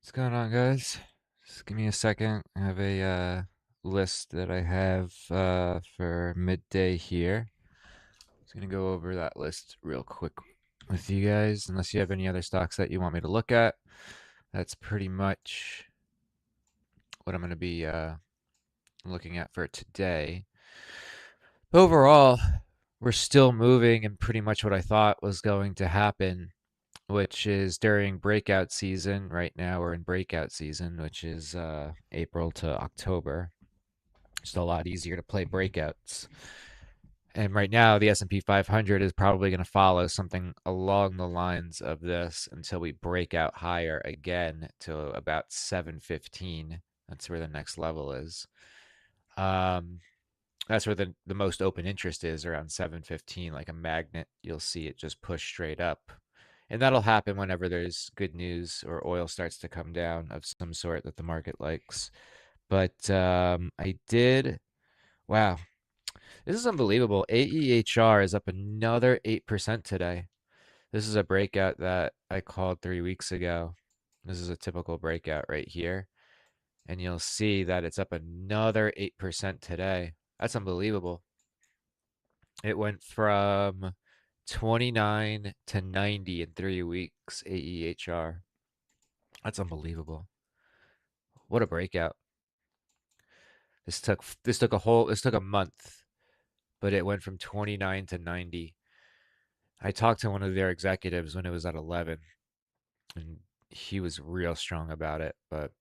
What's going on, guys? Just give me a second. I have a list that I have for midday here. Just gonna go over that list real quick with you guys, unless you have any other stocks that you want me to look at. That's pretty much what I'm gonna be looking at for today. Overall, we're still moving in pretty much what I thought was going to happen, which is during breakout season. Right now we're in breakout season, which is April to October. Just a lot easier to play breakouts. And right now the S&P 500 is probably going to follow something along the lines of this until we break out higher again to about 715. That's where the next level is. Um, that's where the most open interest is, around 715, like a magnet. You'll see it just push straight up. And that'll happen whenever there's good news or oil starts to come down of some sort that the market likes. But wow, this is unbelievable. AEHR is up another 8% today. This is a breakout that I called 3 weeks ago. This is a typical breakout right here. And you'll see that it's up another 8% today. That's unbelievable. It went from 29 to 90 in 3 weeks, AEHR. That's unbelievable. What a breakout. This took a month, but it went from 29 to 90. I talked to one of their executives when it was at 11, and he was real strong about it, but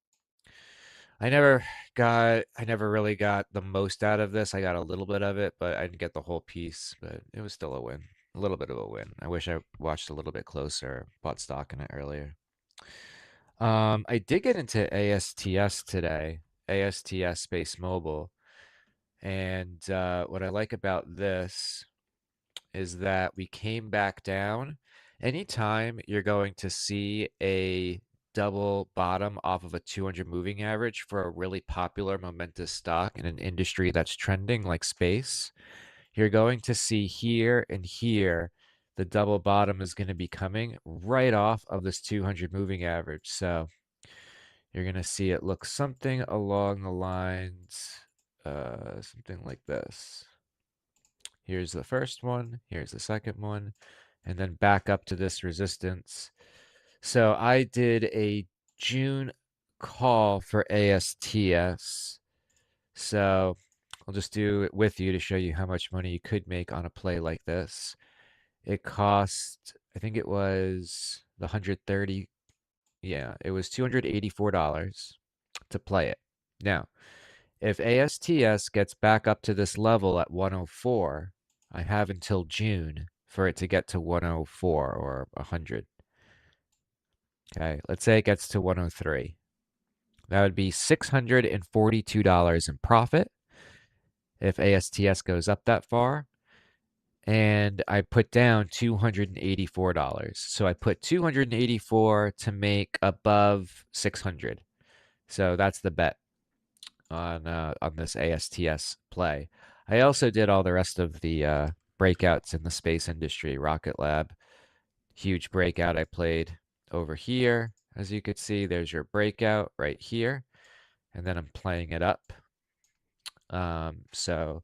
I never really got the most out of this. I got a little bit of it, but I didn't get the whole piece, but it was still a win. A little bit of a win. I wish I watched a little bit closer, bought stock in it earlier. I did get into ASTS today, ASTS Space Mobile, and what I like about this is that we came back down. Anytime you're going to see a double bottom off of a 200 moving average for a really popular momentous stock in an industry that's trending like space, you're going to see here and here the double bottom is going to be coming right off of this 200 moving average. So you're going to see it look something along the lines, something like this. Here's the first one, here's the second one, and then back up to this resistance. So I did a June call for ASTS. So I'll just do it with you to show you how much money you could make on a play like this. It cost, I think it was the 130, yeah, it was $284 to play it. Now, if ASTS gets back up to this level at 104, I have until June for it to get to 104 or 100. Okay, let's say it gets to 103. That would be $642 in profit if ASTS goes up that far. And I put down $284. So I put 284 to make above 600. So that's the bet on this ASTS play. I also did all the rest of the breakouts in the space industry. Rocket Lab, huge breakout I played over here. As you could see, there's your breakout right here, and then I'm playing it up. So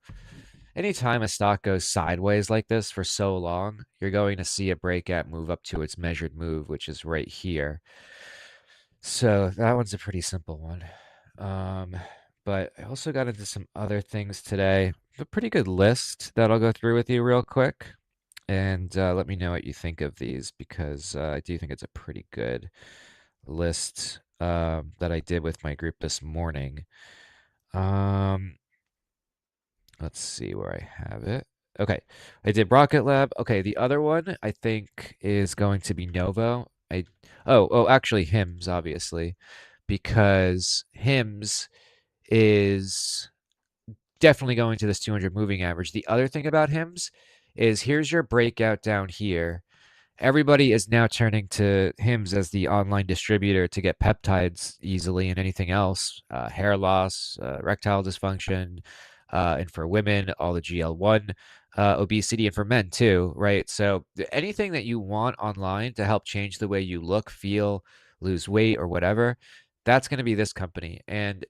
anytime a stock goes sideways like this for so long, you're going to see a breakout move up to its measured move, which is right here. So that one's a pretty simple one. But I also got into some other things today. A pretty good list that I'll go through with you real quick. And let me know what you think of these because I do think it's a pretty good list that I did with my group this morning. Um, let's see where I have it. Okay, I did Rocket Lab. Okay, the other one I think is going to be Novo. Actually HIMS, obviously, because HIMS is definitely going to this 200 moving average. The other thing about HIMS is here's your breakout down here. Everybody is now turning to HIMS as the online distributor to get peptides easily and anything else, hair loss, erectile dysfunction, and for women, all the GL1, obesity, and for men too, right? So anything that you want online to help change the way you look, feel, lose weight or whatever, that's going to be this company. And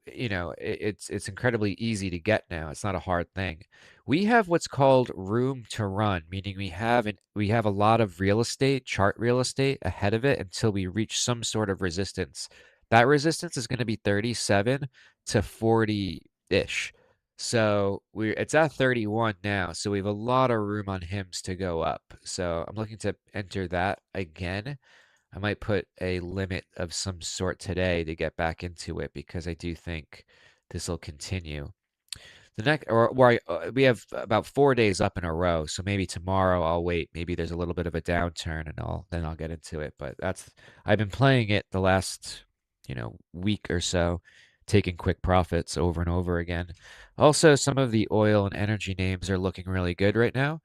you know, it's incredibly easy to get now. It's not a hard thing. We have what's called room to run, meaning we have a lot of real estate, chart real estate ahead of it until we reach some sort of resistance. That resistance is going to be 37 to 40-ish. So it's at 31 now, so we have a lot of room on HIMS to go up. So I'm looking to enter that again. I might put a limit of some sort today to get back into it because I do think this will continue. The next, we have about 4 days up in a row, so maybe tomorrow I'll wait. Maybe there's a little bit of a downturn, and then I'll get into it. But I've been playing it the last, week or so, taking quick profits over and over again. Also, some of the oil and energy names are looking really good right now.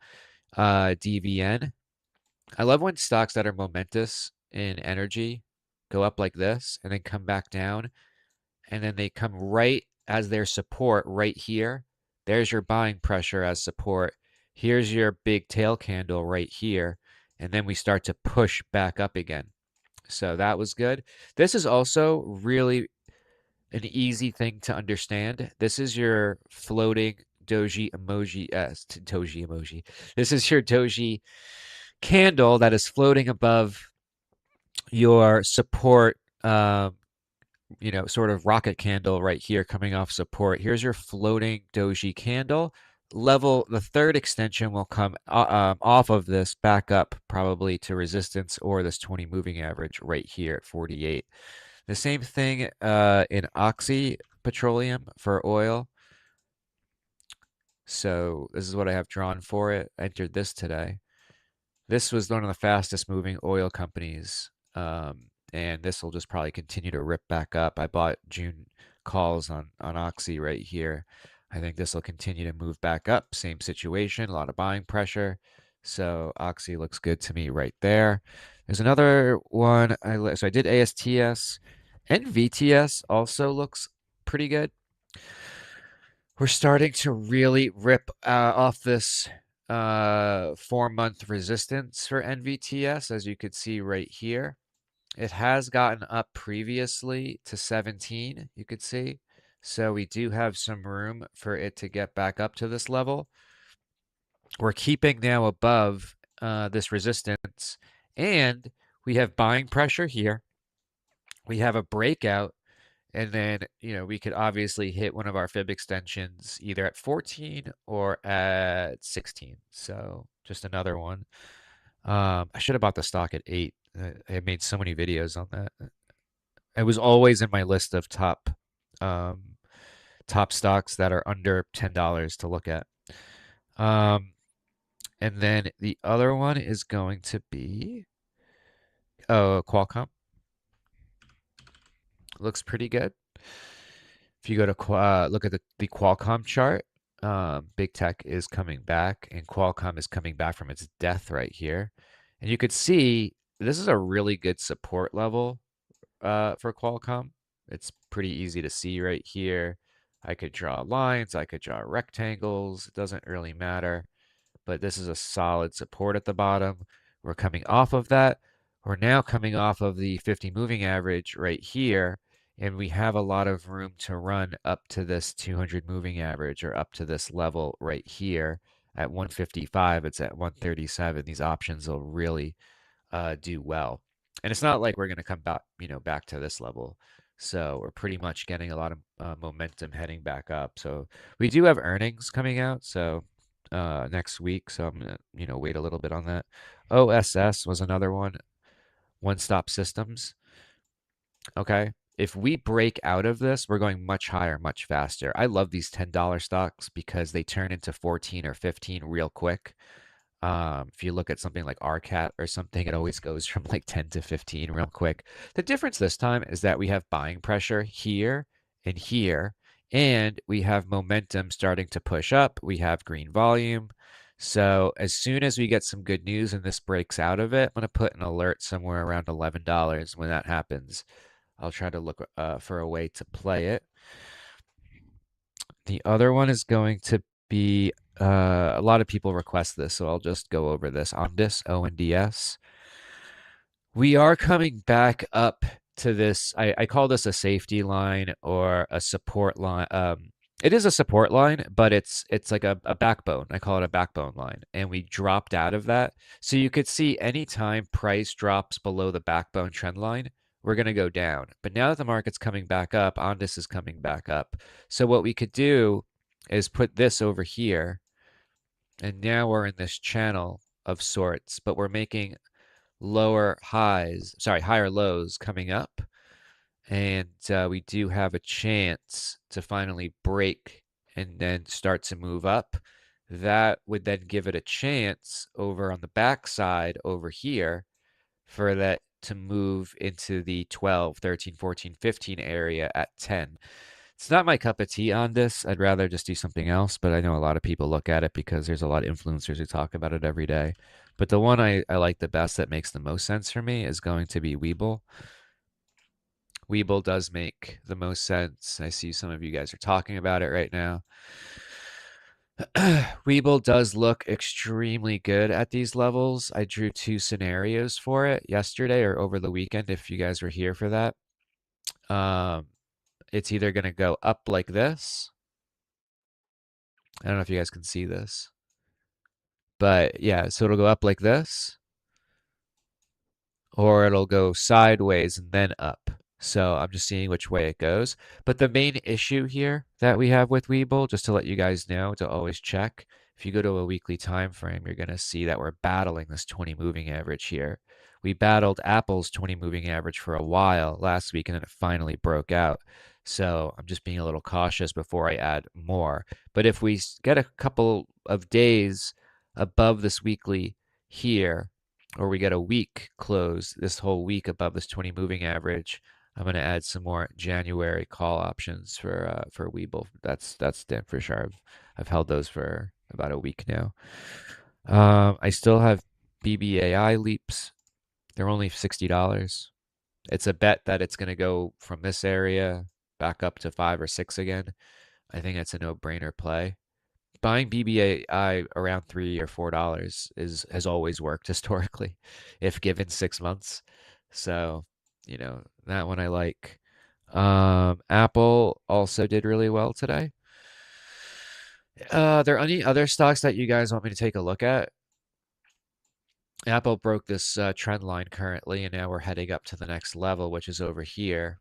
DVN. I love when stocks that are momentous in energy go up like this and then come back down, and then they come right as their support right here. There's your buying pressure as support. Here's your big tail candle right here. And then we start to push back up again. So that was good. This is also really an easy thing to understand. This is your floating doji emoji, doji emoji. This is your doji candle that is floating above your support, sort of rocket candle right here coming off support. Here's your floating doji candle. The third extension will come off of this back up probably to resistance or this 20 moving average right here at 48. The same thing in Oxy Petroleum for oil. So this is what I have drawn for it. I entered this today. This was one of the fastest moving oil companies, and this will just probably continue to rip back up. I bought June calls on Oxy right here. I think this will continue to move back up. Same situation, a lot of buying pressure. So Oxy looks good to me right there. There's another one. So I did ASTS. NVTS also looks pretty good. We're starting to really rip off this 4-month resistance for NVTS, as you could see right here. It has gotten up previously to 17, you could see. So we do have some room for it to get back up to this level. We're keeping now above this resistance, and we have buying pressure here. We have a breakout, and then, we could obviously hit one of our fib extensions either at 14 or at 16. So just another one. I should have bought the stock at 8. I made so many videos on that. It was always in my list of um, top stocks that are under $10 to look at. And then the other one is going to be Qualcomm. Looks pretty good. If you go to look at the Qualcomm chart, big tech is coming back, and Qualcomm is coming back from its death right here. And you could see this is a really good support level for Qualcomm. It's pretty easy to see right here. I could draw lines, I could draw rectangles. It doesn't really matter, but this is a solid support at the bottom. We're coming off of that. We're now coming off of the 50 moving average right here, and we have a lot of room to run up to this 200 moving average or up to this level right here at 155. It's at 137. These options will really do well. And it's not like we're going to come back, back to this level. So we're pretty much getting a lot of momentum heading back up. So we do have earnings coming out. So next week. So I'm gonna, wait a little bit on that. OSS was another one. One Stop Systems. Okay. If we break out of this, we're going much higher, much faster. I love these $10 stocks because they turn into 14 or 15 real quick. If you look at something like RCAT or something, it always goes from like 10 to 15 real quick. The difference this time is that we have buying pressure here and here, and we have momentum starting to push up. We have green volume. So as soon as we get some good news and this breaks out of it, I'm going to put an alert somewhere around $11 when that happens. I'll try to look for a way to play it. The other one is going to be a lot of people request this, so I'll just go over this. Ondas, ONDS. We are coming back up to this. I call this a safety line or a support line. It is a support line, but it's like a backbone. I call it a backbone line. And we dropped out of that. So you could see anytime price drops below the backbone trend line, we're going to go down. But now that the market's coming back up, Ondas is coming back up. So what we could do is put this over here. And now we're in this channel of sorts, but we're making lower highs, sorry, higher lows coming up. And we do have a chance to finally break and then start to move up. That would then give it a chance over on the backside over here for that to move into the 12, 13, 14, 15 area at 10. It's not my cup of tea on this. I'd rather just do something else, but I know a lot of people look at it because there's a lot of influencers who talk about it every day. But the one I like the best that makes the most sense for me is going to be Webull. Webull does make the most sense. I see some of you guys are talking about it right now. Webull does look extremely good at these levels. I drew two scenarios for it yesterday or over the weekend if you guys were here for that. It's either going to go up like this. I don't know if you guys can see this. But yeah, so it'll go up like this, or it'll go sideways and then up. So I'm just seeing which way it goes. But the main issue here that we have with Webull, just to let you guys know, to always check, if you go to a weekly time frame, you're going to see that we're battling this 20 moving average here. We battled Apple's 20 moving average for a while last week, and then it finally broke out. So I'm just being a little cautious before I add more. But if we get a couple of days above this weekly here, or we get a week close this whole week above this 20 moving average, I'm going to add some more January call options for Webull. That's damn for sure. I've held those for about a week now. I still have BBAI leaps. They're only $60. It's a bet that it's going to go from this area back up to 5 or 6 again. I think it's a no-brainer play. Buying BBAI around $3 or $4 has always worked historically, if given 6 months. So, that one I like. Apple also did really well today. There any other stocks that you guys want me to take a look at? Apple broke this trend line currently, and now we're heading up to the next level, which is over here.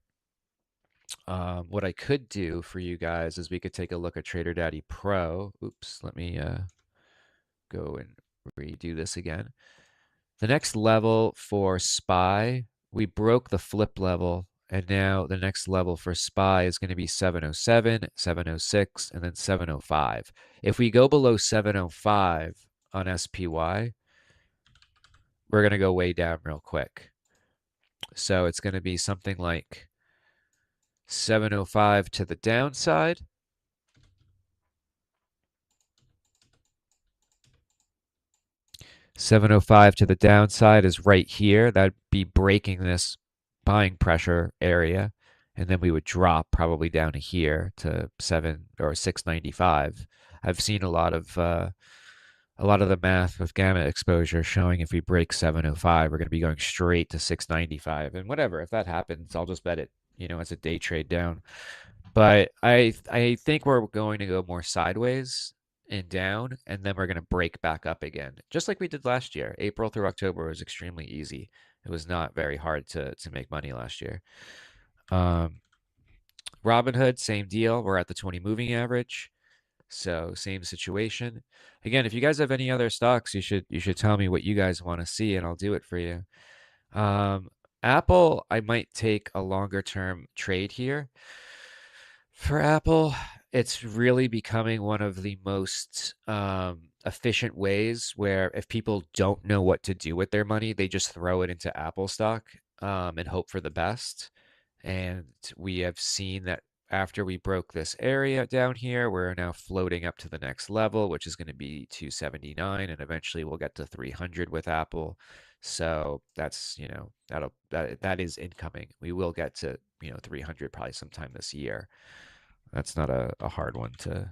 What I could do for you guys is we could take a look at Trader Daddy Pro. Oops, let me go and redo this again. The next level for SPY, we broke the flip level, and now the next level for SPY is going to be 707, 706, and then 705. If we go below 705 on SPY, we're going to go way down real quick. So it's going to be something like 705 to the downside. 705 to the downside is right here. That'd be breaking this buying pressure area. And then we would drop probably down to here to 7 or 695. I've seen a lot of the math with gamma exposure showing if we break 705, we're going to be going straight to 695. And whatever, if that happens, I'll just bet it, as a day trade down. But I think we're going to go more sideways and down, and then we're going to break back up again, just like we did last year. April through October was extremely easy. It was not very hard to make money last year. Robinhood, same deal. We're at the 20 moving average, so same situation. Again, if you guys have any other stocks, you should tell me what you guys want to see, and I'll do it for you. Apple, I might take a longer term trade here. For Apple, it's really becoming one of the most efficient ways where if people don't know what to do with their money, they just throw it into Apple stock and hope for the best. And we have seen that after we broke this area down here, we're now floating up to the next level, which is going to be 279, and eventually we'll get to 300 with Apple. So that's, that is incoming. We will get to, 300 probably sometime this year. That's not a hard one to,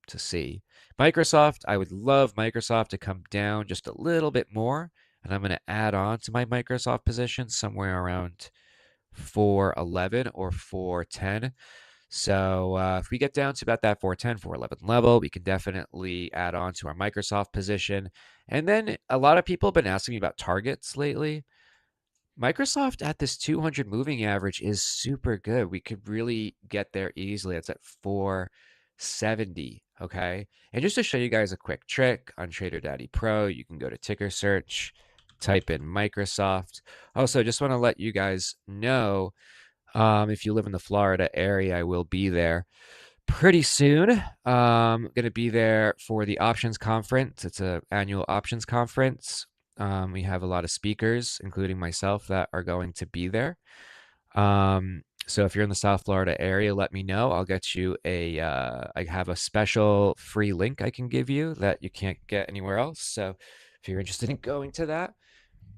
to see. Microsoft, I would love Microsoft to come down just a little bit more. and I'm going to add on to my Microsoft position somewhere around 411 or 410. So if we get down to about that 410, 411 level, we can definitely add on to our Microsoft position. And then a lot of people have been asking me about targets lately. Microsoft at this 200 moving average is super good. We could really get there easily. It's at 470, okay? And just to show you guys a quick trick on Trader Daddy Pro, you can go to ticker search, type in Microsoft. Also, just want to let you guys know, if you live in the Florida area, I will be there pretty soon. Going to be there for the options conference. It's an annual options conference. We have a lot of speakers, including myself, that are going to be there. So if you're in the South Florida area, let me know. I'll get you I have a special free link I can give you that you can't get anywhere else. So if you're interested in going to that,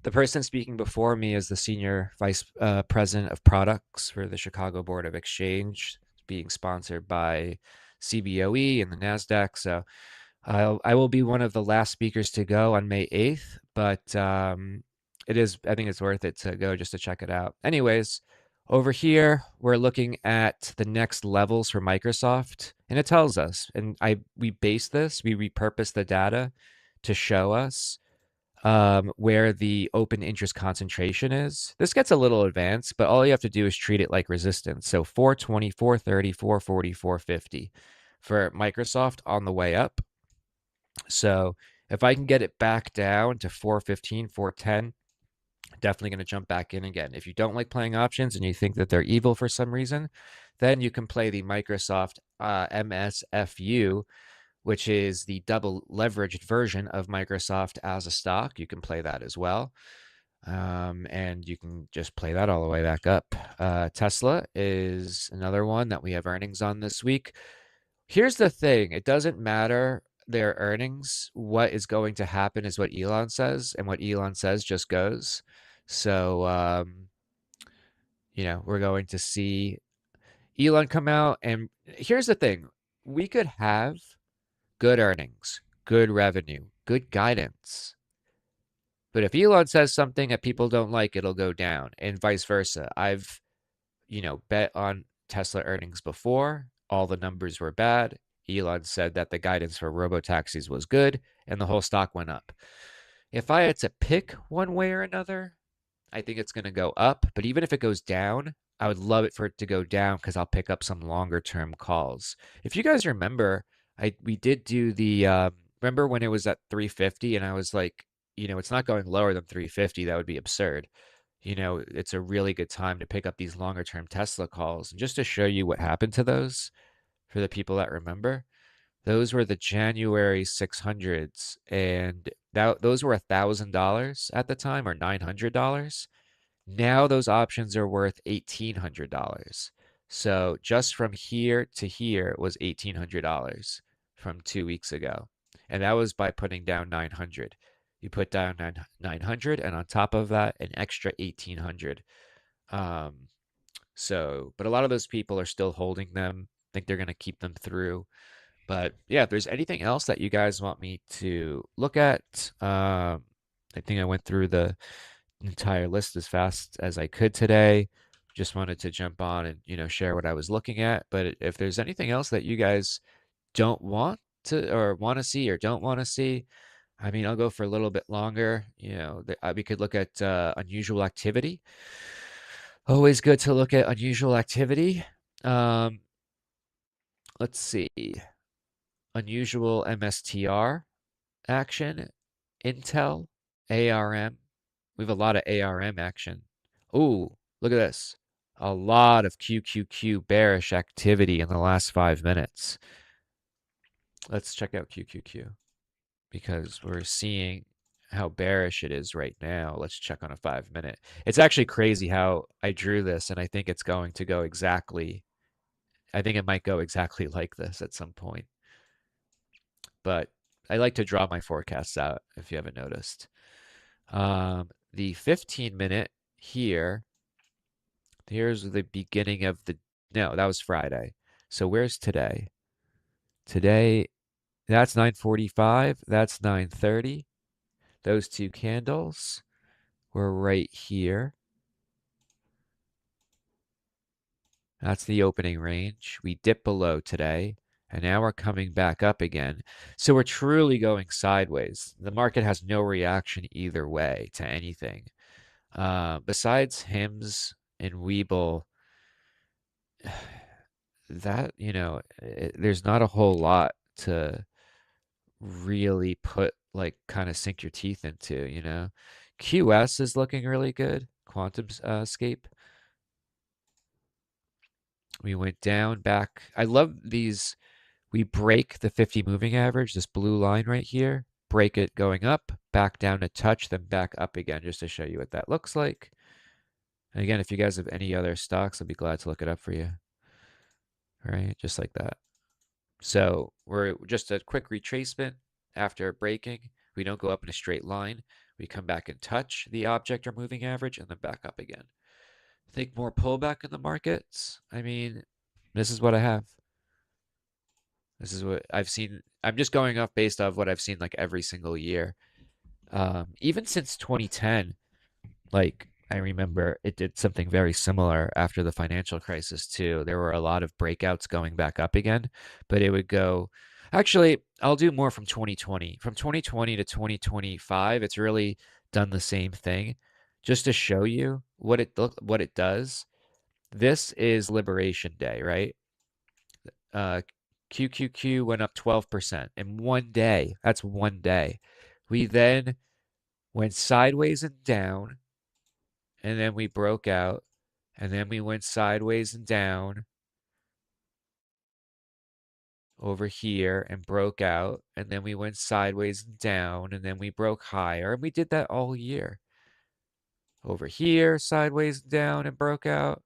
the person speaking before me is the senior vice president of products for the Chicago Board of Exchange, being sponsored by CBOE and the NASDAQ. So I will be one of the last speakers to go on May 8th, but I think it's worth it to go just to check it out. Anyways, over here, we're looking at the next levels for Microsoft, and it tells us, and we repurpose the data to show us where the open interest concentration is. This gets a little advanced, but all you have to do is treat it like resistance. So 420, 430, 440, 450 for Microsoft on the way up. So if I can get it back down to 415, 410, definitely going to jump back in again. If you don't like playing options and you think that they're evil for some reason, then you can play the Microsoft MSFU, which is the double leveraged version of Microsoft as a stock. You can play that as well. And you can just play that all the way back up. Tesla is another one that we have earnings on this week. Here's the thing. It doesn't matter their earnings. What is going to happen is what Elon says, and what Elon says just goes. So, we're going to see Elon come out. And here's the thing. We could have good earnings, good revenue, good guidance. But if Elon says something that people don't like, it'll go down, and vice versa. I've, bet on Tesla earnings before. All the numbers were bad. Elon said that the guidance for robotaxis was good, and the whole stock went up. If I had to pick one way or another, I think it's going to go up. But even if it goes down, I would love it for it to go down because I'll pick up some longer term calls. If you guys remember, we did do remember when it was at 350 and I was like, it's not going lower than 350. That would be absurd. It's a really good time to pick up these longer term Tesla calls. And just to show you what happened to those for the people that remember, those were the January 600s, and those were $1,000 at the time, or $900. Now those options are worth $1,800. So just from here to here was $1,800 from 2 weeks ago. And that was by putting down 900. You put down 900, and on top of that, an extra 1,800. But a lot of those people are still holding them. I think they're going to keep them through. But yeah, if there's anything else that you guys want me to look at, I think I went through the entire list as fast as I could today. Just wanted to jump on and, share what I was looking at. But if there's anything else that you guys don't want to, or want to see, or don't want to see, I mean, I'll go for a little bit longer. We could look at unusual activity. Always good to look at unusual activity. Let's see. Unusual MSTR action, Intel, ARM. We have a lot of ARM action. Ooh, look at this. A lot of QQQ bearish activity in the last 5 minutes. Let's check out QQQ because we're seeing how bearish it is right now. Let's check on a 5-minute. It's actually crazy how I drew this, and I think it's going to go I think it might go exactly like this at some point. But I like to draw my forecasts out if you haven't noticed. The 15-minute here's the beginning of no, that was Friday. So where's today? Today, that's 9:45, that's 9:30. those two candles were right here. That's the opening range. We dipped below today, and now we're coming back up again. So we're truly going sideways. The market has no reaction either way to anything. Besides Hims and Weeble, that, there's not a whole lot to really put, like, kind of sink your teeth into. QS is looking really good. Quantum Scape. We went down back. I love these. We break the 50 moving average, this blue line right here, break it going up, back down to touch, then back up again, just to show you what that looks like. And again, if you guys have any other stocks, I'd be glad to look it up for you. All right, just like that. So we're just a quick retracement after breaking. We don't go up in a straight line. We come back and touch the object or moving average and then back up again. Think more pullback in the markets? I mean, this is what I have. This is what I've seen. I'm just going off based off what I've seen like every single year. Even since 2010, like I remember it did something very similar after the financial crisis too. There were a lot of breakouts going back up again, but it would go. Actually, I'll do more from 2020. From 2020 to 2025, it's really done the same thing. Just to show you what it does. This is Liberation Day, right? Uh, QQQ went up 12% in one day. That's one day. We then went sideways and down, and then we broke out, and then we went sideways and down over here and broke out, and then we went sideways and down, and then we broke higher, and we did that all year. Over here, sideways and down and broke out,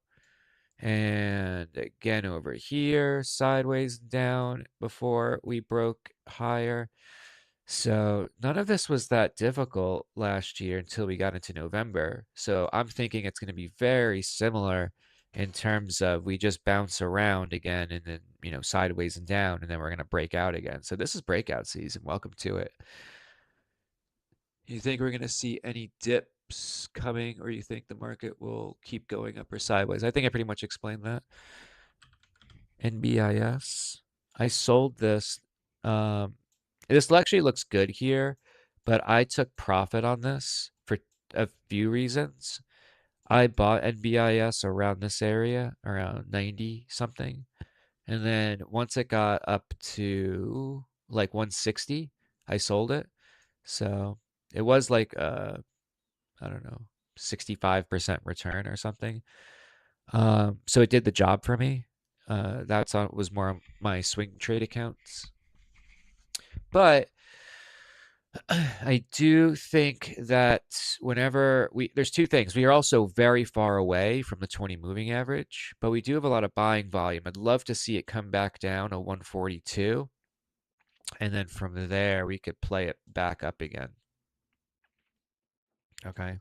and again over here, sideways and down before we broke higher. So none of this was that difficult last year until we got into November. So I'm thinking it's going to be very similar in terms of we just bounce around again and then, sideways and down, and then we're going to break out again. So this is breakout season. Welcome to it. You think we're going to see any dips coming, or you think the market will keep going up or sideways? I think I pretty much explained that. NBIS. I sold this. Um, this actually looks good here, but I took profit on this for a few reasons. I bought NBIS around this area, around 90 something. And then once it got up to like 160, I sold it. So it was like I don't know, 65% return or something. So it did the job for me. That's on was more on my swing trade accounts. But I do think that there's two things. We are also very far away from the 20 moving average, but we do have a lot of buying volume. I'd love to see it come back down to 142. And then from there, we could play it back up again. Okay.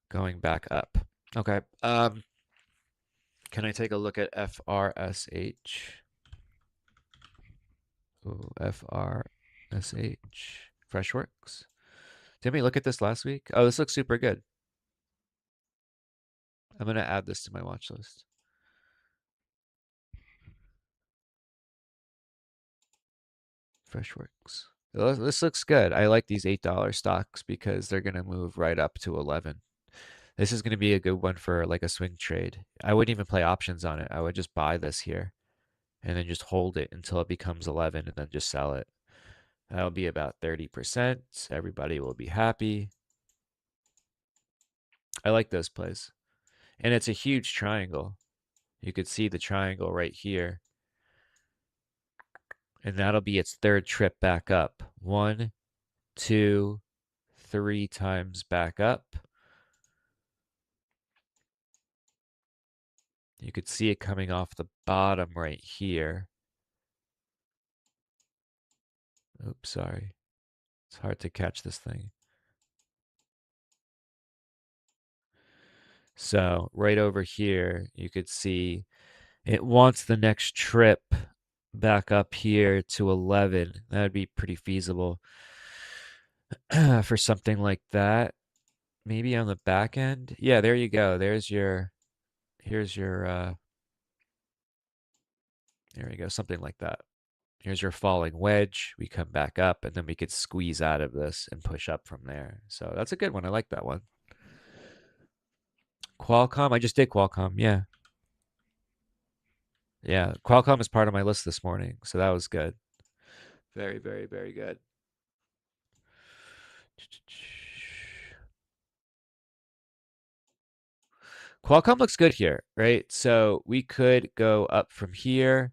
Going back up. Okay. Can I take a look at FRSH? Ooh, FRSH. Freshworks. Didn't we look at this last week? Oh, this looks super good. I'm going to add this to my watch list. Freshworks. This looks good. I like these $8 stocks because they're going to move right up to 11. This is going to be a good one for like a swing trade. I wouldn't even play options on it. I would just buy this here and then just hold it until it becomes 11 and then just sell it. That'll be about 30%. Everybody will be happy. I like those plays. And it's a huge triangle. You could see the triangle right here. And that'll be its third trip back up. 1, 2, 3 times back up. You could see it coming off the bottom right here. Oops, sorry. It's hard to catch this thing. So right over here, you could see it wants the next trip back up here to 11. That'd be pretty feasible. for something like that. Maybe on the back end. Yeah, there you go. Here's your, there you go, something like that. Here's your falling wedge. We come back up and then we could squeeze out of this and push up from there. So that's a good one. I like that one. Qualcomm. I just did Qualcomm. Yeah. Yeah. Qualcomm is part of my list this morning. So that was good. Very, very, very good. Qualcomm looks good here, right? So we could go up from here.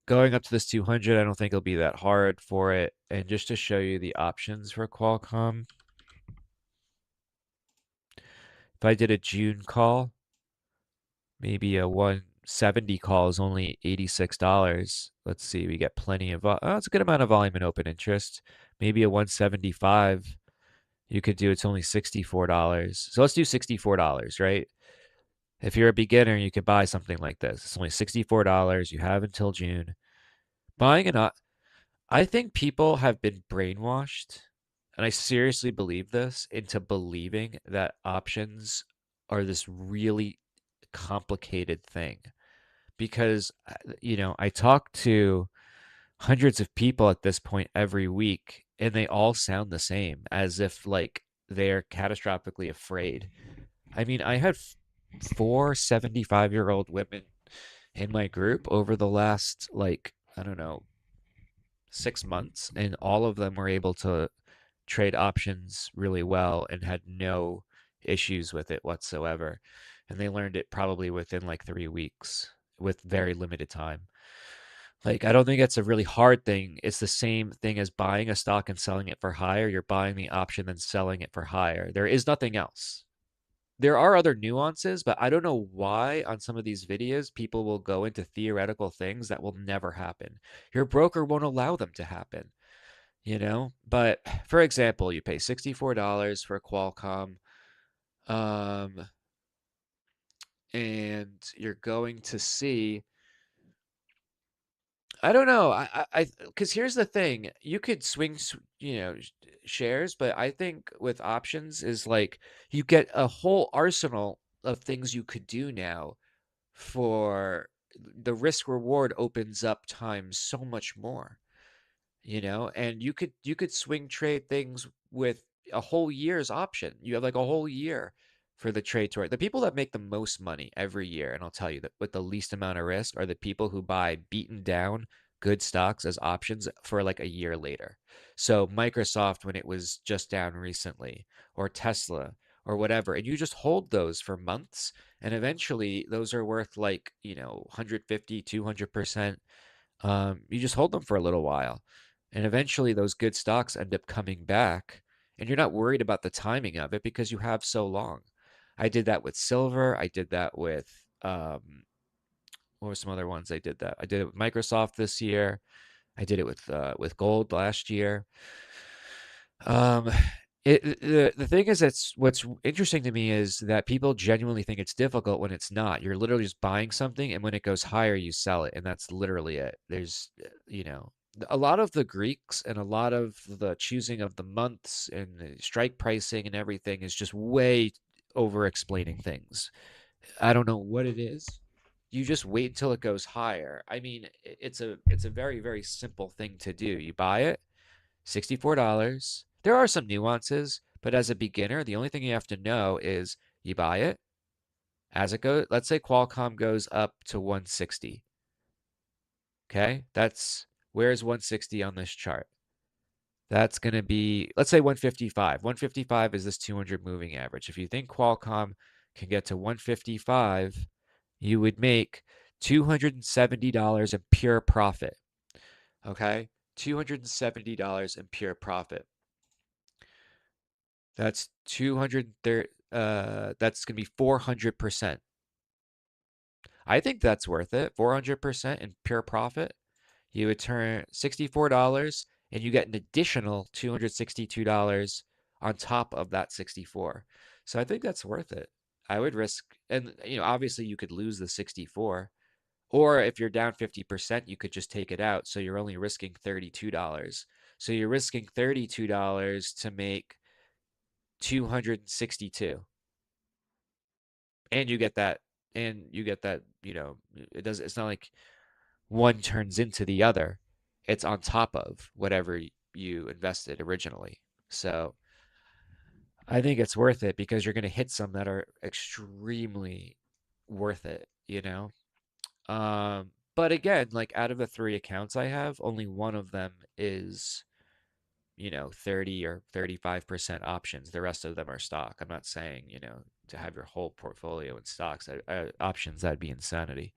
Going up to this 200, I don't think it'll be that hard for it. And just to show you the options for Qualcomm, if I did a June call, maybe a 170 call is only $86. Let's see, we get plenty of, it's a good amount of volume and open interest. Maybe a 175 you could do, it's only $64. So let's do $64, right? If you're a beginner, you could buy something like this. It's only $64. You have until June. Buying an, I think people have been brainwashed, and I seriously believe this, into believing that options are this really complicated thing. Because, I talk to hundreds of people at this point every week, and they all sound the same, as if like they're catastrophically afraid. I mean, I had four 75-year-old women in my group over the last, like, I don't know, 6 months, and all of them were able to trade options really well and had no issues with it whatsoever. And they learned it probably within like 3 weeks with very limited time. Like, I don't think it's a really hard thing. It's the same thing as buying a stock and selling it for higher. You're buying the option and selling it for higher. There is nothing else. There are other nuances, but I don't know why on some of these videos people will go into theoretical things that will never happen. Your broker won't allow them to happen, you know? But for example, you pay $64 for Qualcomm, um, and you're going to see, I don't know. Because here's the thing: you could swing, shares, but I think with options is like you get a whole arsenal of things you could do now. For the risk reward opens up times so much more, and you could swing trade things with a whole year's option. You have like a whole year for the trade tour. The people that make the most money every year, and I'll tell you that with the least amount of risk, are the people who buy beaten down good stocks as options for like a year later. So Microsoft when it was just down recently, or Tesla, or whatever, and you just hold those for months, and eventually those are worth like, 150, 200%. You just hold them for a little while, and eventually those good stocks end up coming back, and you're not worried about the timing of it because you have so long. I did that with silver. I did that with, what were some other ones I did that? I did it with Microsoft this year. I did it with gold last year. Um, the thing is, that's what's interesting to me is that people genuinely think it's difficult when it's not. You're literally just buying something, and when it goes higher, you sell it, and that's literally it. There's, a lot of the Greeks and a lot of the choosing of the months and the strike pricing and everything is just way over explaining things. I don't know what it is. You just wait until it goes higher. I mean, it's a very, very simple thing to do. You buy it, $64. There are some nuances, but as a beginner, the only thing you have to know is you buy it as it goes. Let's say Qualcomm goes up to 160. Okay, that's, where's 160 on this chart? That's going to be, let's say 155. 155 is this 200 moving average. If you think Qualcomm can get to 155, you would make $270 in pure profit. Okay, $270 in pure profit. That's 230, that's gonna be 400%. I think that's worth it. 400% in pure profit. You would turn $64 and you get an additional $262 on top of that 64. So I think that's worth it. I would risk, and obviously you could lose the 64, Or if you're down 50%, you could just take it out. So you're only risking $32. So you're risking $32 to make 262. And you get that, it's not like one turns into the other. It's on top of whatever you invested originally. So I think it's worth it because you're going to hit some that are extremely worth it, you know? But again, like out of the three accounts I have, only one of them is, 30 or 35% options. The rest of them are stock. I'm not saying, to have your whole portfolio in stocks. Options, that'd be insanity.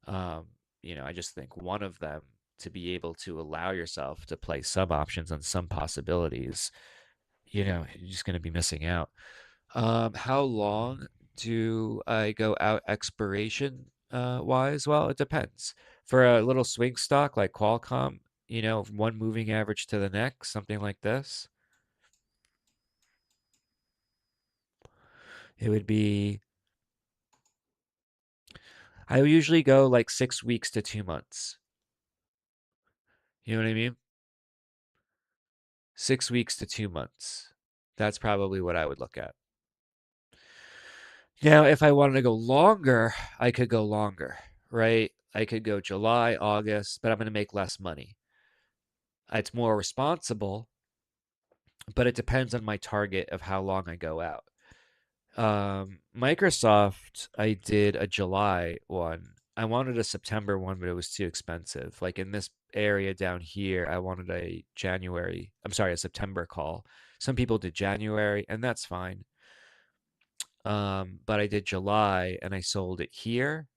Um, I just think one of them to be able to allow yourself to play some options on some possibilities, you're just going to be missing out. How long do I go out expiration wise? Well, it depends. For a little swing stock like Qualcomm, one moving average to the next, something like this, it would be, I would usually go like 6 weeks to 2 months. You know what I mean? 6 weeks to 2 months. That's probably what I would look at. Now, if I wanted to go longer, I could go longer, right? I could go July, August, but I'm going to make less money. It's more responsible, but it depends on my target of how long I go out. Microsoft, I did a July one. I wanted a September one, but it was too expensive. Like in this area down here, I wanted a September call. Some people did January, and that's fine. But I did July and I sold it here,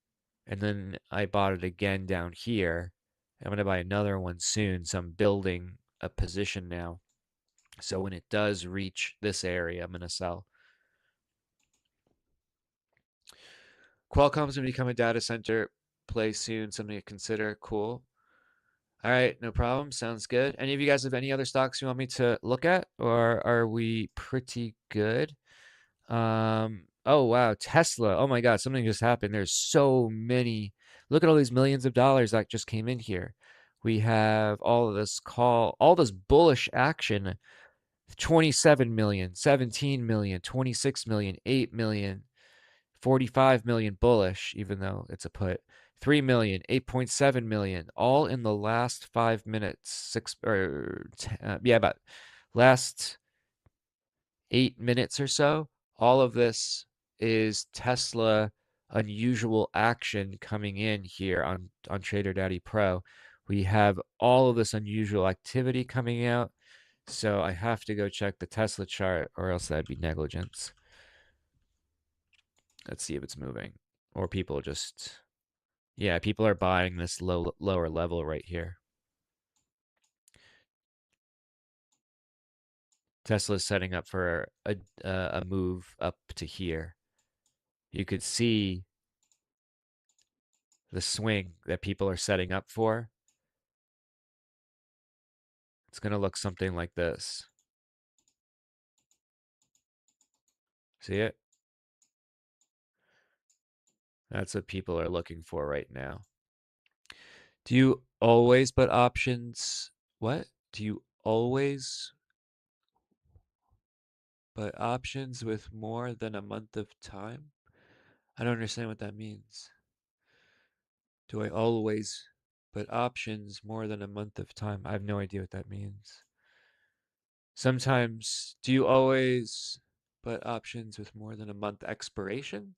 and then I bought it again down here. I'm gonna buy another one soon, so I'm building a position now. So when it does reach this area, I'm gonna sell. Qualcomm's gonna become a data center play soon, something to consider. Cool. All right, no problem. Sounds good. Any of you guys have any other stocks you want me to look at, or are we pretty good? Oh wow, Tesla. Oh my God, something just happened. There's so many. Look at all these millions of dollars that just came in here. We have all this bullish action. 27 million, 17 million, 26 million, 8 million, 45 million bullish, even though it's a put. 3 million, 8.7 million, all in the last 5 minutes. Yeah, about last 8 minutes or so. All of this is Tesla unusual action coming in here on Trader Daddy Pro. We have all of this unusual activity coming out. So I have to go check the Tesla chart or else that'd be negligence. Let's see if it's moving. Or yeah, people are buying this lower level right here. Tesla's setting up for a move up to here. You could see the swing that people are setting up for. It's going to look something like this. See it? That's what people are looking for right now. Do you always put options? What? Do you always put options with more than a month of time? I don't understand what that means. Do I always put options more than a month of time? I have no idea what that means. Sometimes, do you always put options with more than a month expiration?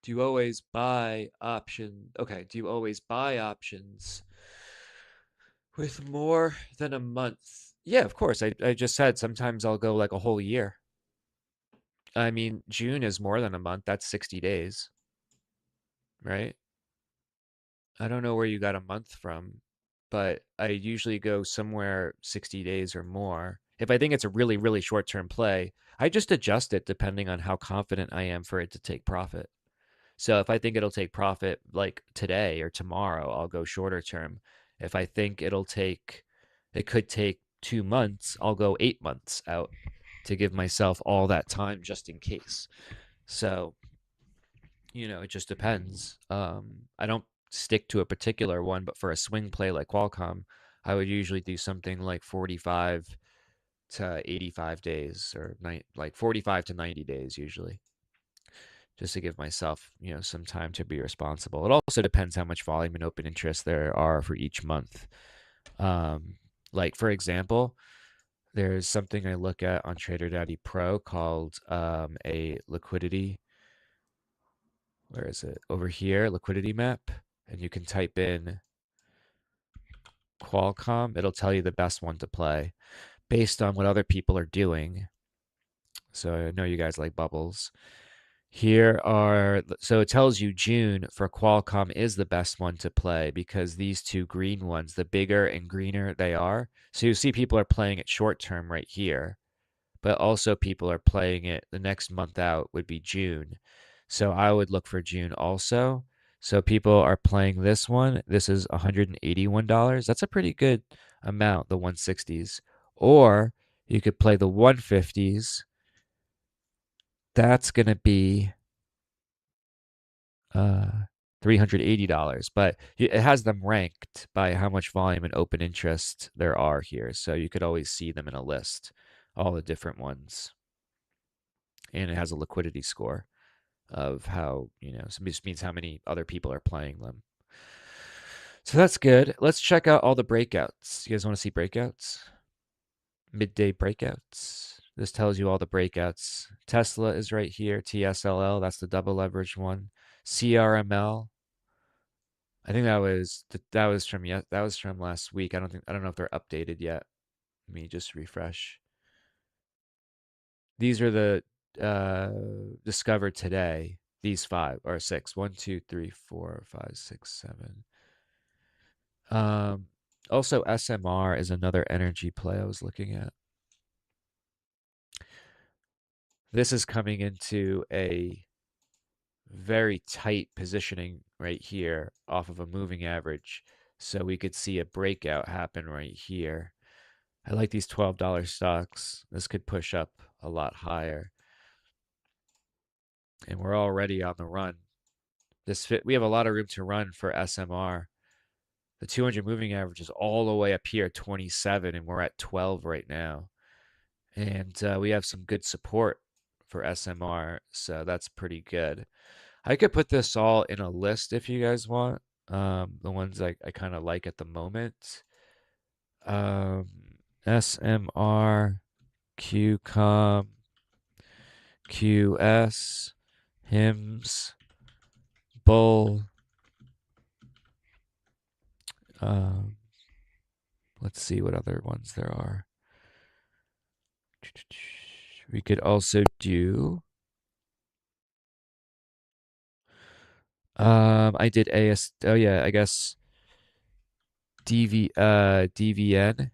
Do you always buy option? Okay, do you always buy options with more than a month? Yeah, of course. I just said sometimes I'll go like a whole year. I mean, June is more than a month. That's 60 days, right? I don't know where you got a month from, but I usually go somewhere 60 days or more. If I think it's a really, really short-term play, I just adjust it depending on how confident I am for it to take profit. So if I think it'll take profit like today or tomorrow, I'll go shorter term. If I think it could take 2 months, I'll go 8 months out to give myself all that time just in case. So, It just depends. I don't stick to a particular one, but for a swing play like Qualcomm, I would usually do something like 45 to 85 days or like 45 to 90 days usually, just to give myself, some time to be responsible. It also depends how much volume and open interest there are for each month. Um, like for example, there's something I look at on TraderDaddy Pro called a liquidity. Where is it? Over here, liquidity map. And you can type in Qualcomm. It'll tell you the best one to play based on what other people are doing. So I know you guys like bubbles. So it tells you June for Qualcomm is the best one to play because these two green ones, the bigger and greener they are. So you see people are playing it short term right here, but also people are playing it the next month out would be June. So I would look for June also. So people are playing this one. This is $181. That's a pretty good amount, the 160s. Or you could play the 150s. That's going to be uh $380, but it has them ranked by how much volume and open interest there are here. So you could always see them in a list, all the different ones. And it has a liquidity score of how, so this means how many other people are playing them. So that's good. Let's check out all the breakouts. You guys want to see breakouts? Midday breakouts. This tells you all the breakouts. Tesla is right here. TSLL, that's the double leverage one. CRML. I think that was from last week. I don't know if they're updated yet. Let me just refresh. These are the discovered today. These five or six. 1, 2, 3, 4, 5, 6, 7. Also SMR is another energy play I was looking at. This is coming into a very tight positioning right here off of a moving average. So we could see a breakout happen right here. I like these $12 stocks. This could push up a lot higher. And we're already on the run. We have a lot of room to run for SMR. The 200 moving average is all the way up here, 27, and we're at 12 right now. And we have some good support for SMR, so that's pretty good. I could put this all in a list if you guys want. The ones I kind of like at the moment. SMR, QCOM, QS, HIMS, Bull. Let's see what other ones there are. We could also do. I did AS. Oh yeah, I guess DVN,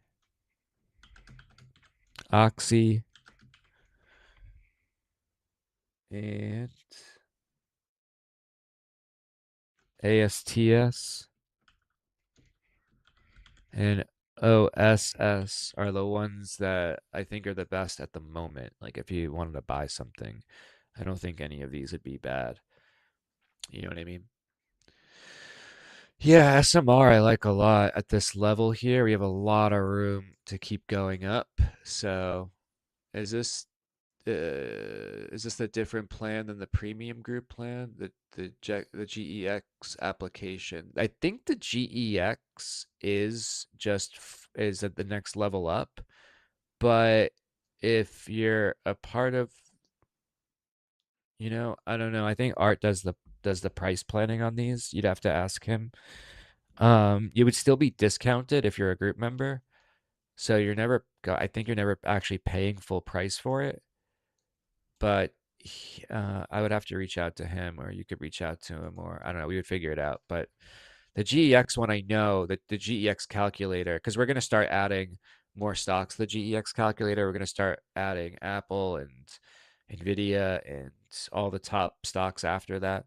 Oxy, and ASTS and OSS are the ones that I think are the best at the moment. Like if you wanted to buy something, I don't think any of these would be bad. You know what I mean? Yeah, SMR I like a lot at this level here. We have a lot of room to keep going up. So is this is this a different plan than the premium group plan? The GEX application. I think the GEX is is at the next level up, but if you're a part of, I don't know. I think Art does the price planning on these. You'd have to ask him. You would still be discounted if you're a group member. So I think you're never actually paying full price for it. But I would have to reach out to him, or you could reach out to him, or I don't know. We would figure it out. But the GEX one, I know that the GEX calculator, because we're going to start adding more stocks to the GEX calculator. We're going to start adding Apple and Nvidia and all the top stocks after that.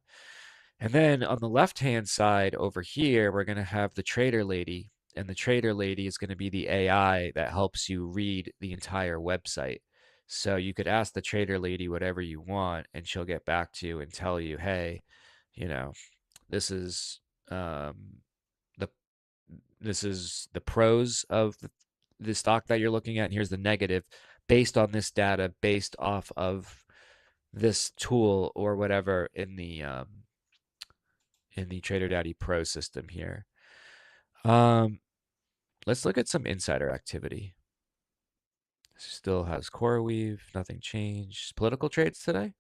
And then on the left-hand side over here, we're going to have the Trader Lady. And the Trader Lady is going to be the AI that helps you read the entire website. So you could ask the Trader Lady whatever you want, and she'll get back to you and tell you, hey, you know, this is um, the this is the pros of the stock that you're looking at, and here's the negative based on this data, based off of this tool or whatever in the TraderDaddy Pro system here. Um, let's look at some insider activity. Still has CoreWeave, nothing changed. Political trades today?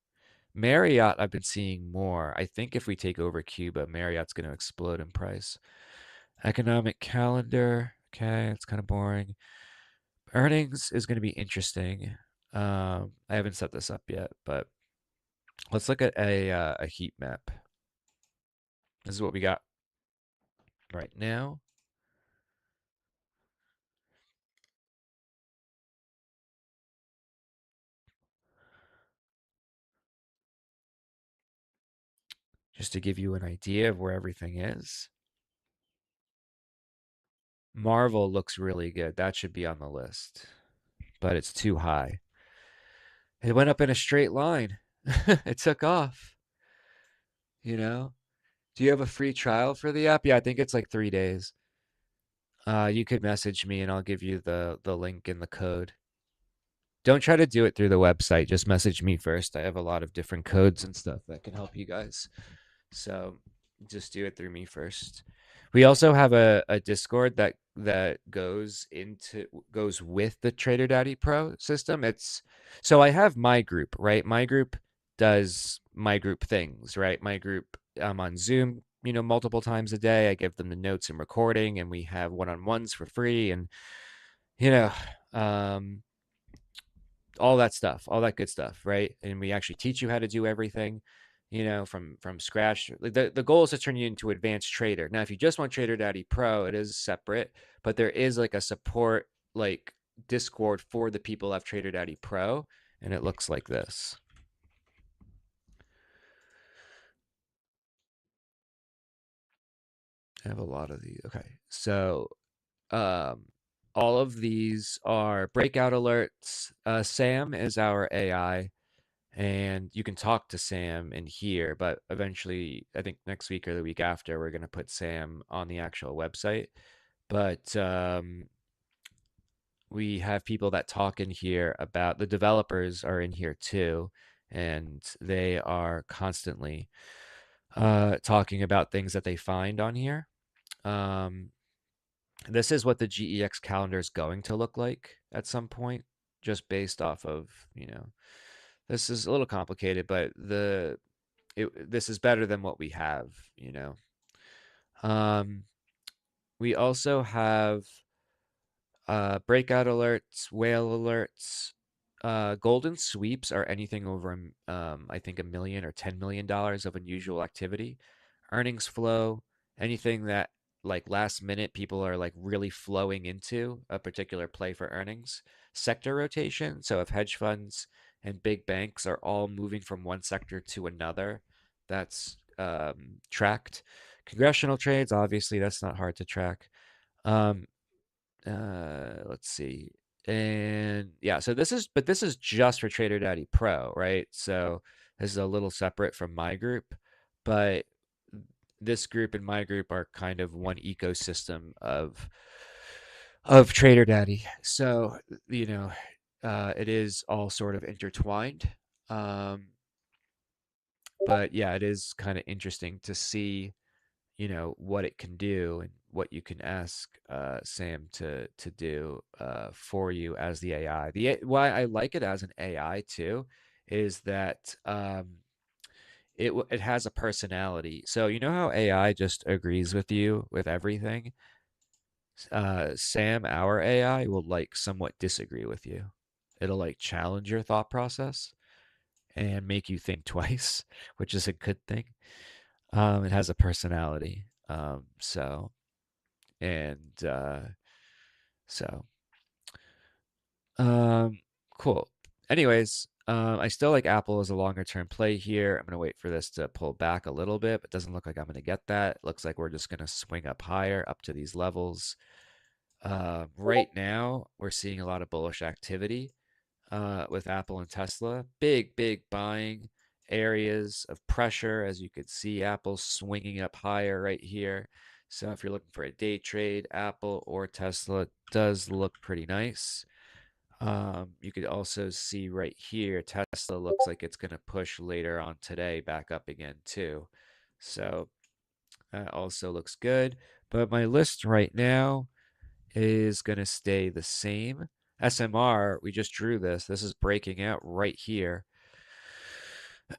Marriott, I've been seeing more. I think if we take over Cuba, Marriott's going to explode in price. Economic calendar. Okay, it's kind of boring. Earnings is going to be interesting. I haven't set this up yet, but let's look at a heat map. This is what we got right now. Just to give you an idea of where everything is. Marvel looks really good. That should be on the list, but it's too high. It went up in a straight line. It took off, you know? Do you have a free trial for the app? Yeah, I think it's like 3 days. You could message me and I'll give you the link and the code. Don't try to do it through the website. Just message me first. I have a lot of different codes and stuff that can help you guys. So just do it through me first. We also have a Discord that goes with the TraderDaddy Pro system. It's so I have my group, right? My group does my group things, right? My group, I'm on Zoom, multiple times a day. I give them the notes and recording, and we have one-on-ones for free, and you know, um, all that stuff, all that good stuff, right? And we actually teach you how to do everything, from scratch. The goal is to turn you into advanced trader. Now, if you just want TraderDaddy Pro, it is separate, but there is like a support like Discord for the people who have TraderDaddy Pro, and it looks like this. I have a lot of these. Okay, so um, all of these are breakout alerts. Sam is our AI. And you can talk to Sam in here, but eventually, I think next week or the week after, we're going to put Sam on the actual website. But we have people that talk in here about the developers are in here too, and they are constantly talking about things that they find on here. Um, this is what the GEX calendar is going to look like at some point, just based off of, this is a little complicated, but this is better than what we have, you know. We also have breakout alerts, whale alerts. Golden sweeps are anything over, I think, $1 million or $10 million of unusual activity. Earnings flow, anything that like last minute people are like really flowing into a particular play for earnings. Sector rotation, so if hedge funds and big banks are all moving from one sector to another, that's tracked. Congressional trades, obviously, that's not hard to track. Um, let's see. And yeah, so this is just for TraderDaddy Pro, right? So this is a little separate from my group, but this group and my group are kind of one ecosystem of TraderDaddy. So, you know, it is all sort of intertwined. Um, but yeah, it is kind of interesting to see, what it can do and what you can ask Sam to do for you as the AI. Why I like it as an AI too is that it has a personality. So you know how AI just agrees with you with everything? Sam, our AI, will like somewhat disagree with you. It'll like challenge your thought process and make you think twice, which is a good thing. It has a personality. And so um cool. Anyways, I still like Apple as a longer term play here. I'm gonna wait for this to pull back a little bit, but it doesn't look like I'm gonna get that. It looks like we're just gonna swing up higher up to these levels. Right now, we're seeing a lot of bullish activity with Apple and Tesla. Big buying areas of pressure. As you could see, Apple's swinging up higher right here. So if you're looking for a day trade, Apple or Tesla does look pretty nice. You could also see right here, Tesla looks like it's going to push later on today back up again too. So that also looks good. But my list right now is going to stay the same. SMR, we just drew this. This is breaking out right here.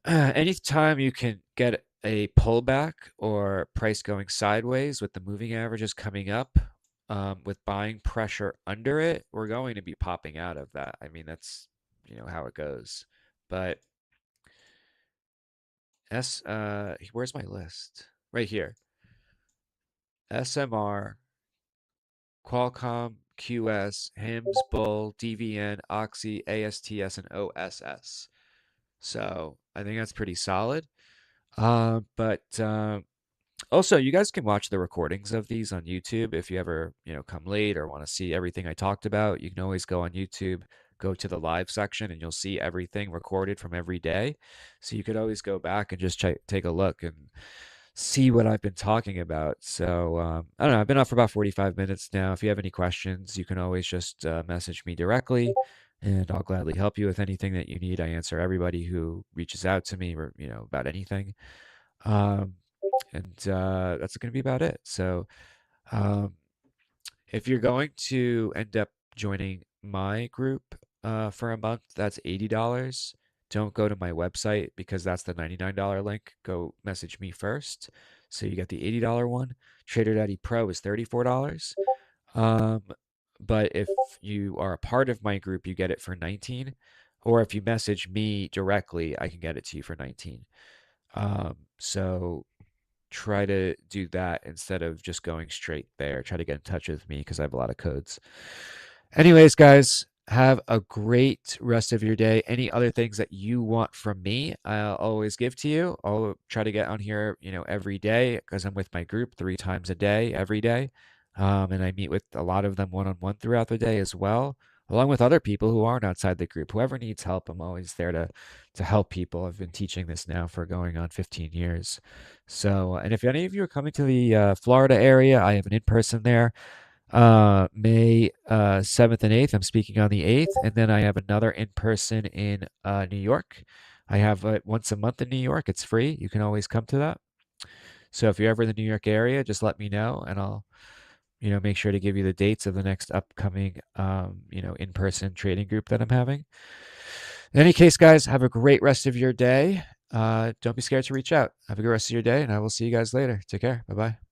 Anytime you can get a pullback or price going sideways with the moving averages coming up, with buying pressure under it, we're going to be popping out of that. I mean, that's, how it goes. But where's my list? Right here. SMR, Qualcomm, QS, HIMS, Bull, DVN, Oxy, ASTS, and OSS. So I think that's pretty solid. But Also, you guys can watch the recordings of these on YouTube if you ever, come late or want to see everything I talked about. You can always go on YouTube, go to the live section, and you'll see everything recorded from every day. So you could always go back and just take a look and see what I've been talking about. So I don't know. I've been up for about 45 minutes now. If you have any questions, you can always just message me directly, and I'll gladly help you with anything that you need. I answer everybody who reaches out to me or, about anything. Um, and that's going to be about it. So, um, if you're going to end up joining my group for a month, that's $80. Don't go to my website because that's the $99 link. Go message me first. So you get the $80 one. Trader Daddy Pro is $34. Um, but if you are a part of my group, you get it for 19. Or if you message me directly, I can get it to you for 19. So try to do that instead of just going straight there. Try to get in touch with me because I have a lot of codes. Anyways, guys, have a great rest of your day. Any other things that you want from me, I'll always give to you. I'll try to get on here, every day because I'm with my group 3 times a day, every day. And I meet with a lot of them one-on-one throughout the day as well, along with other people who aren't outside the group. Whoever needs help, I'm always there to help people. I've been teaching this now for going on 15 years. So, and if any of you are coming to the Florida area, I have an in-person there. May 7th and 8th. I'm speaking on the 8th, and then I have another in person in New York. I have it once a month in New York. It's free. You can always come to that. So if you're ever in the New York area, just let me know, and I'll make sure to give you the dates of the next upcoming in person trading group that I'm having. In any case, guys, have a great rest of your day. Don't be scared to reach out. Have a good rest of your day, and I will see you guys later. Take care. Bye bye.